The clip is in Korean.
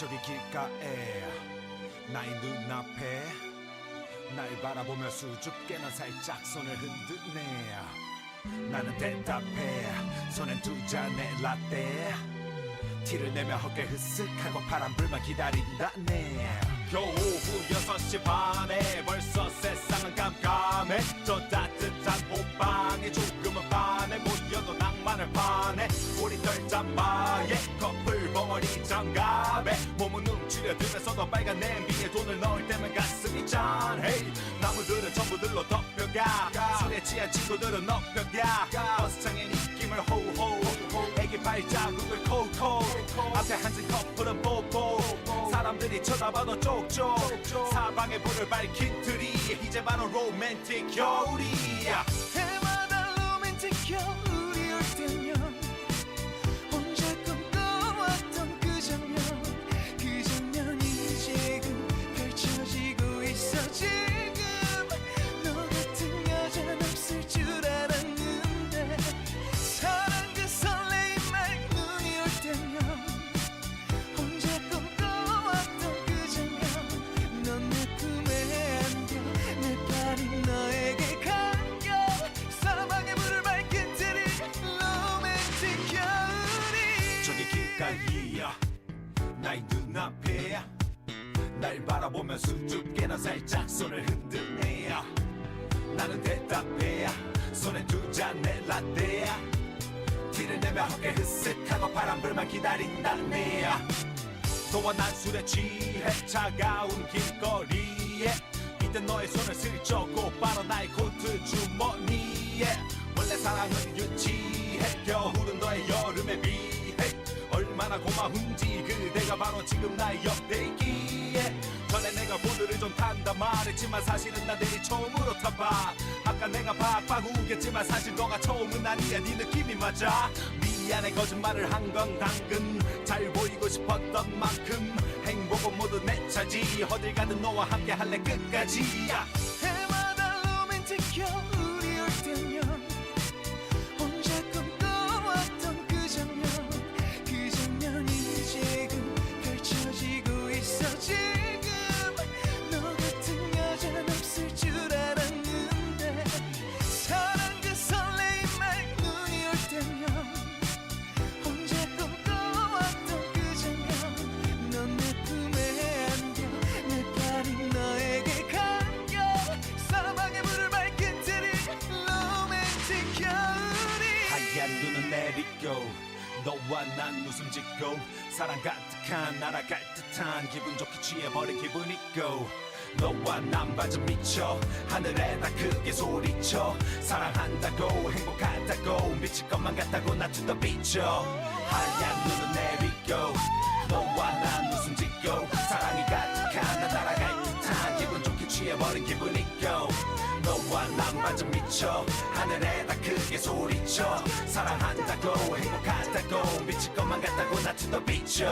저기 길가에 나의 눈앞에 날 바라보며 수줍게 넌 살짝 손을 흔드네. 나는 대답해 손엔 두 잔의 라떼. 티를 내며 어깨 흐쓱하고 파란불만 기다린다네. 겨우 오후 6시 반에 벌써 세상은 깜깜해. 저 따뜻한 호방에 조금은 반해. 모여도 낭만을 파네. 우리 떨잠바에 커플 벙어리 장갑에 몸은 움츠려들면서도 빨간 냄비에 돈을 넣을 때면 가슴이 짠해. 나무들은 전부들로 덮여가. 술에 취한 친구들은 엎혀가. 버스창의 느낌을 호호 애기 발자국을 콜콜. 앞에 앉은 커플은 뽀뽀. 사람들이 쳐다봐도 쪽쪽. 사방에 불을 밝힌 트리. 이제 바로 로맨틱 겨울이야. 해마다 로맨틱 겨울이 올 때면 혼자 꿈꿔왔던 그 장면이 지금 펼쳐지고 있어. 지금 너 같은 여자는 없을 줄 알았는데 사랑 그 설레임에 눈이 올 때면 혼자 꿈꿔왔던 그 장면. 넌 내 품에 안겨 내 발이 너에게 감겨. 사방에 불을 밝힌 트리 로맨틱 겨울이. 저기 길가이야 나의 눈앞에 날 바라보며 수줍게 넌 살짝 손을 흔드네. 나는 대답해 손에 두 잔의 라떼. 티를 내며 어깨 흐쓱하고 파란불만 기다린다네. 너와 난 술에 취해 차가운 길거리에 이때 너의 손을 슬쩍 곧바로 나의 코트 주머니에. 원래 사랑은 유치해 겨울은 너의 여름에 비해. 얼마나 고마운지 그대가 바로 지금 나의 옆대기에. 전에 내가 보드를 좀 탄다 말했지만 사실은 나 내일 처음으로 타봐. 아까 내가 박박 우겼지만 사실 너가 처음은 아니야. 네 느낌이 맞아. 미안해 거짓말을 한 건 당근. 잘 보이고 싶었던 만큼 행복은 모두 내 차지. 어딜 가든 너와 함께 할래 끝까지. 해마다 로맨틱 겨울이 올 때면 혼자 꿈꿔왔던 그 장면이 지금 펼쳐지고 있어. 지금 너 같은 여자는 없을 줄 알았는데 사랑 그 설레임에 눈이 올 때면 혼자 꿈꿔왔던 그 장면. 넌 내 품에 안겨 내 발이 너에게 감겨. 사방에 불을 밝힌 트리 로맨틱 겨울이. 하얀 눈은 내리고 너와 난 웃음 짓고 사랑 가득한 날아갈 듯한 기분 좋게 취해버린 기분이고. 너와 난 완전 미쳐 하늘에다 크게 소리쳐. 사랑한다고 행복하다고 미칠 것만 같다고 나 to the beach. 하얀 눈은 내리고 너와 난 웃음 짓고 사랑이 가득한 날 날아갈 듯한 기분 좋게 취해버린 기분이고. 너와 난 완전 미쳐 하늘에다 크게 소리쳐. 사랑한다고 행복하다고 미칠 것만 같다고 나 to the beach.